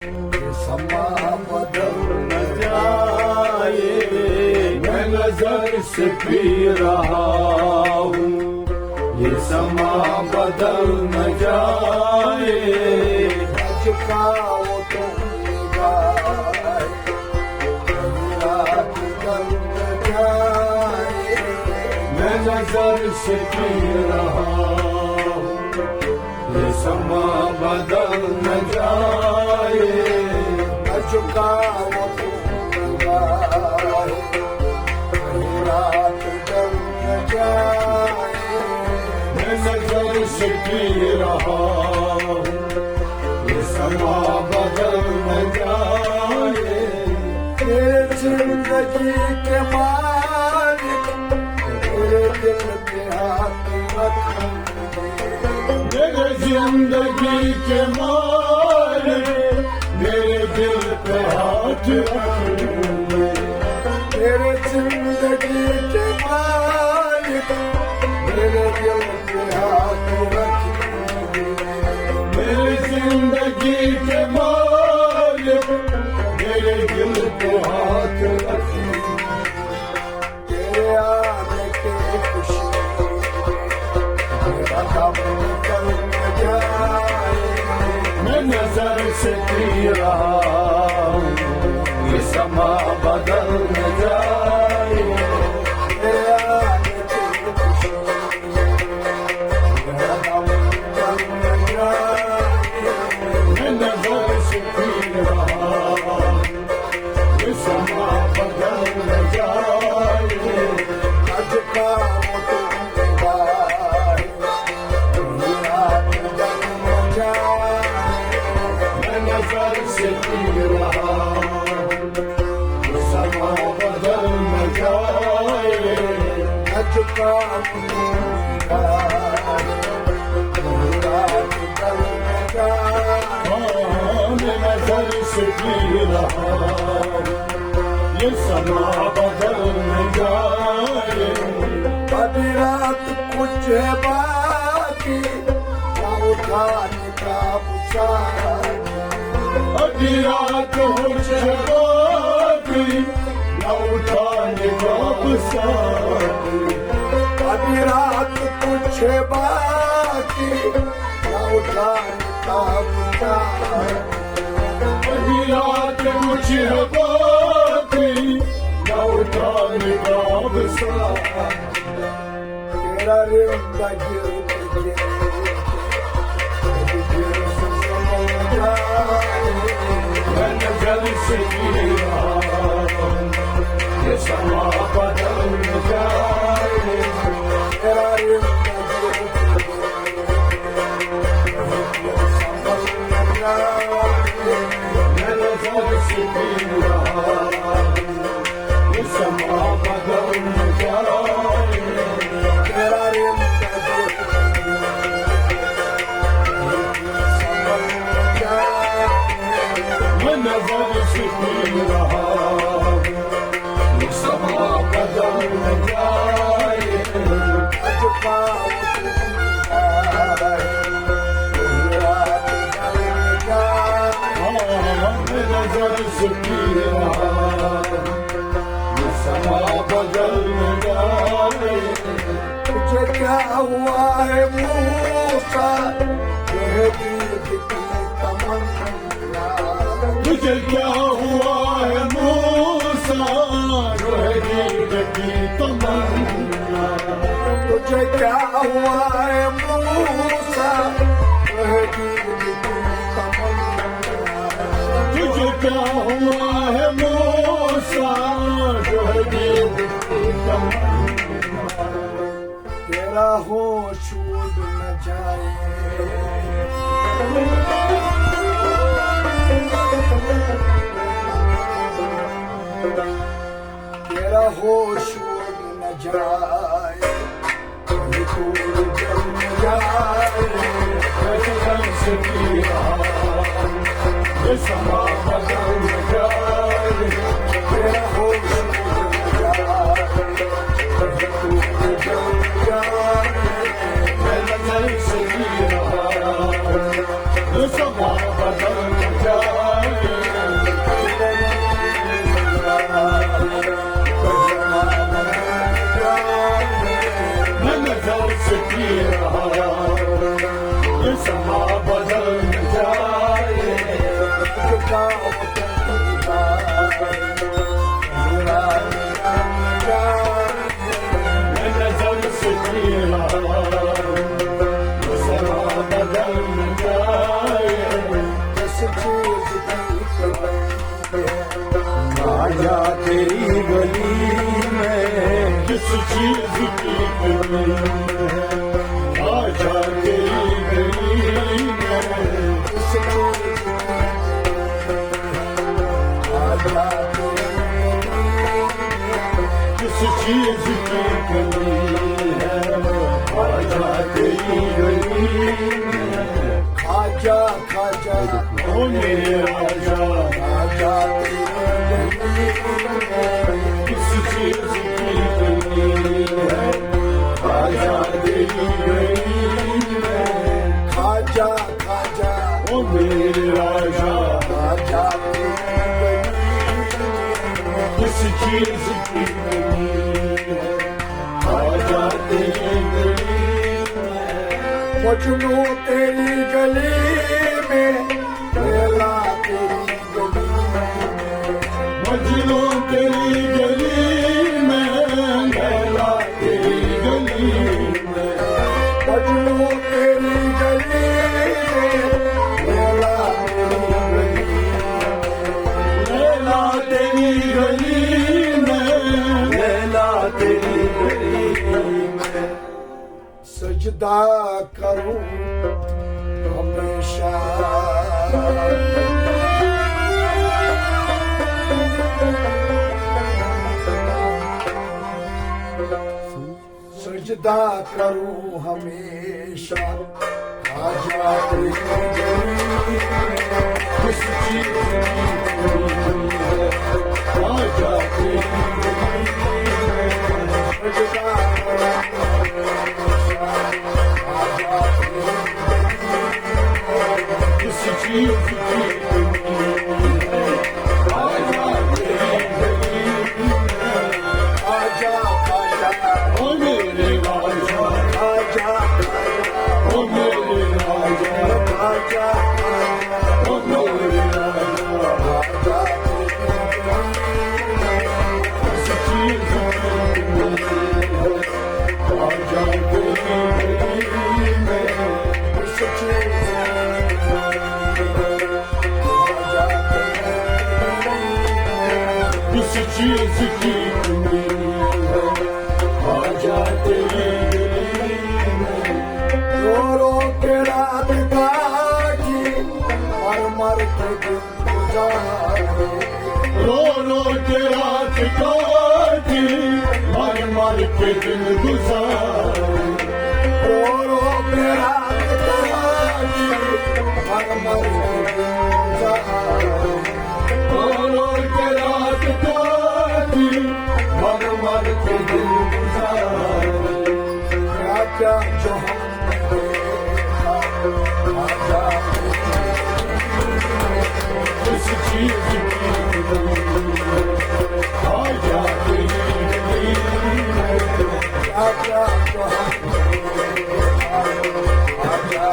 ये समा बदल न जाए, मैं नजर से पी रहा हूँ। ये समा बदल न जाए, झुकाओ तो रात बदल न जाए, मैं नजर से पी रहा हूँ। ये समा बदल न जाए, झुकाओ तो रात बदल न जाए, मैं नजर से पी रहा हूँ। ये समा बदल न जाए, मेरे जिंदगी के मालिक मेरे दिल पे हाथ रखेंगे। मेरे जिंदगी के मालिक मेरे दिल पे हाथ रखेंगे। मेरे जिंदगी के मालिक मेरे दिल पे हाथ रखेंगे। मेरे जिंदगी के मालिक मेरे दिल पे हाथ रखेंगे। तेरे आने की खुशी मेरा गम निकल न जाए, मैं नजर से पी रहा हूँ। ये समा बदल न जाए, तेरे आने की खुशी मेरा गम निकल न जाए, मैं नजर से पी रहा हूँ। ये समा बदल न जाए, आज का नजर से पी रहा हूँ। ये समा बदल न जाए, झुका मैं नजर से पी रहा हूँ। ये समा बदल न जाए, कभी रात कुछ है बाकी ना उठाने का बुझाने। अभी रात कुछ है बाकी न उठाने का बुझाने। अभी रात कुछ है बाकी न उठाने का बुझाने। अभी रात कुछ है बाकी न उठाने का बुझाने। तेरा रिश्ता गिर मैं नजर से पी रहा हूँ। ये समा बदल न जाए, तेरा रिश्ता मैं नजर से पी रहा हूँ। ये समा बदल न जाए, तेरा नजर से पी रहा हूँ। ये समा बदल न जाए, झुकाओ मैं नजर से पी रहा हूँ। ये समा बदल न जाए, तुझे क्या हुआ है मूसा, तुझे की तमन्ना। तुझे क्या हुआ है मूसा, जो है दीद की तमन्ना। तुझे क्या हुआ है मूसा, जो है दीद की तमन्ना। तुझे क्या हुआ है मूसा, जो है दीद की तमन्ना। तेरा होश उड़ न जाए, तेरा होश उड़ न जाए, दूर जल न जाए, नजर से पी रहा हूँ। ये समा बदल न जाए, तेरा होश उड़ न जाए, दूर जल न जाए, मैं नजर से पी रहा हूँ। ये समा बदल न जाए, की रहा ये समा बदल न जाए मैं नजर से की रहा ये समा बदल न जाए आजा तेरी गली में किस चीज की कमी है आजा तेरी गली में किस चीज की कमी है आजा तेरी गली में खाजा खाजा ओ मेरे राजा आजा किस चीज की कमी है आजा तेरी गली में खाजा खाजा ओ मेरे राजा आजा किस चीज की कमी है आजा तेरी गली में मजनू तेरी गली में लैला तेरी मजनू तेरी गली में लैला तेरी गली में मजनू तेरी गली में लैला तेरी गली में लैला तेरी गली में सजदा करूं हमेशा सजदा करूं हमेशा आजा तेरी गली में किस चीज की कमी है आजा तेरी गली में सजदा करूं हमेशा आजा तेरी किस चीज की कमी है आजा तेरी गली में आजा आजा ओ मेरे राजा आजा ओ मेरे राजा आजा ओ मेरे राजा आजा किस चीज की कमी है आजा तेरी गली में किस चीज किस चीज की कमी है आजा तेरी गली में रो रो के रात काटी मर मर के दिन गुजारे रो रो के रात काटी मर मर के दिन गुजारे रो रो के रात काटी मर मर के दिन गुजारे और के रात काटी मर मर के दिल गुजारे क्या क्या जो हमने देखा आजा किस चीज की कमी है आजा तेरी गली में क्या क्या जो हमने देखा आजा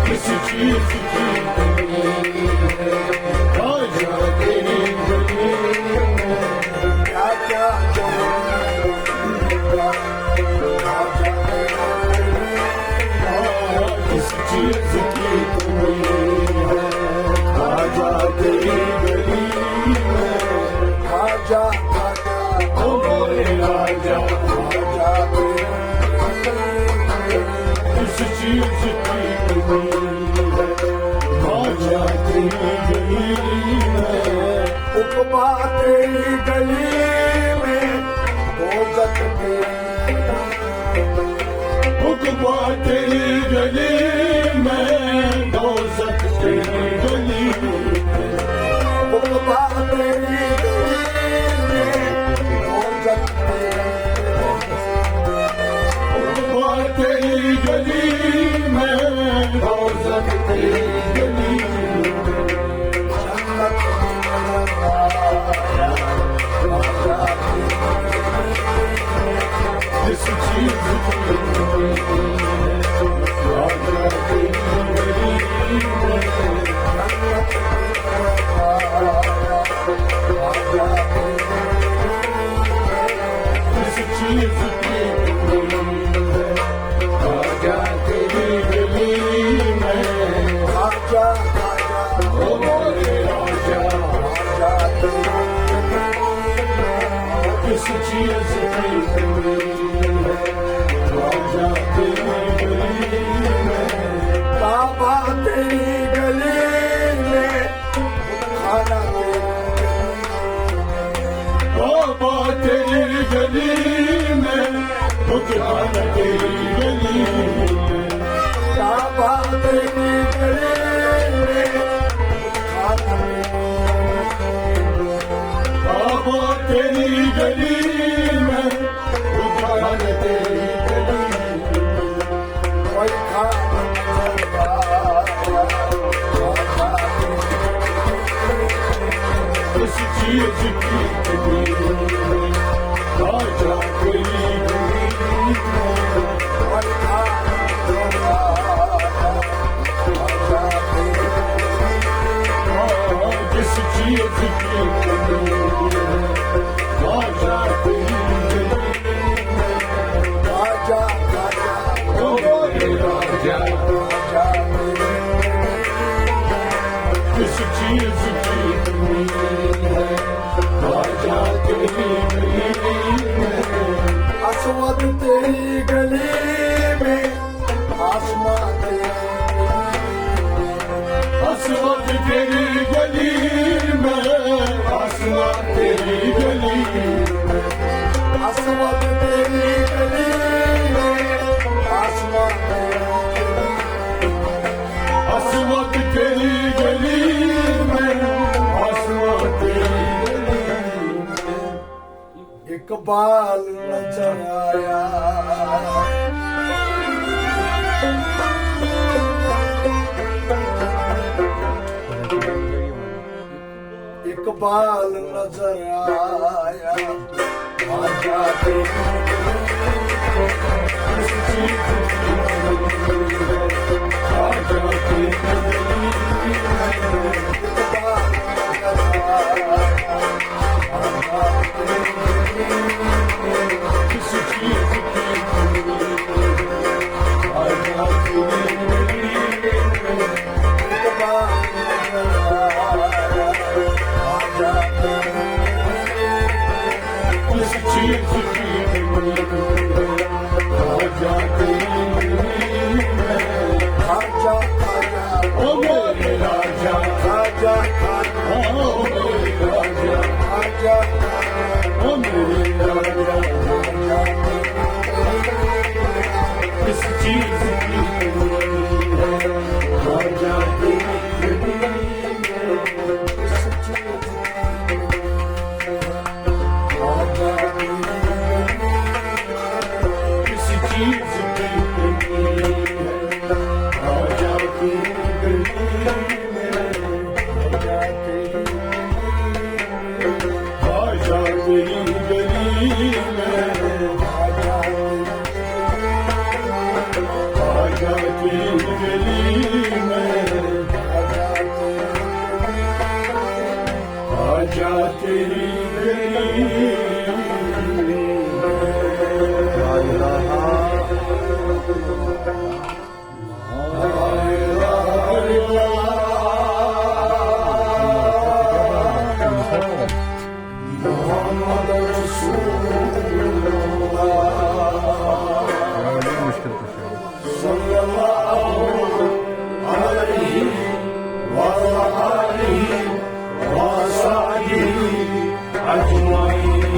किस चीज की कमी है आजा तेरी गली में क्या क्या जो किस चीज की कमी है आजा तेरी गली में आजा आजा ओ मेरे राजा आजा किस चीज की कमी है आजा तेरी गली में उपमा तेरी गली में दोज़ख उपमा तेरी गली में दोज़ख तेरी गली उपमा तेरी गली में दोज़ख उपमा तेरी गली में दोज़ख तेरी गली खाजा खाजा ओ मोरे राजा राजा किस चीज की कमी है राजा तेरी गली में बाबा तेरी गली में खाना बाबा तेरी गली में खाना तेरी गली में बाबा तेरी गली में खाना बाबा तेरी गली में खाना तेरी गली कोई खाना इस चीज की कमी राजा तेरी गली में कोई खाना जिस चीज की कमी राजा तेरी गली में राजा राजा ओ मोरे राजा राजा जिस चीज की कमी है राजा तेरी गली में आसमान तेरी गली में आसमान आसमान तेरी गली में आसमान तेरी गली आसमान तेरी गली में आसमान आसमान तेरी गली में आसमान तेरी गली में इकबाल नजर आया इकबाल नजर आया राजा तेरी किस चीज की कमी है राजा तेरी इकबाल नजर आया राजा तेरी किस चीज की कमी है राजा तेरी इकबाल नजर आया किस चीज की कमी राजा तेरी गली में खाजा खाजा ओ मोरे राजा खाजा खाजा ओ मोरे राजा खाजा ओ मोरे राजा राजा किस चीज की कमी है राजा तेरी गली में किस चीज किस चीज की कमी है राजा तेरी गली में राजा तेरी गली में राजा तेरी गली में राजा तेरी गली अजमाई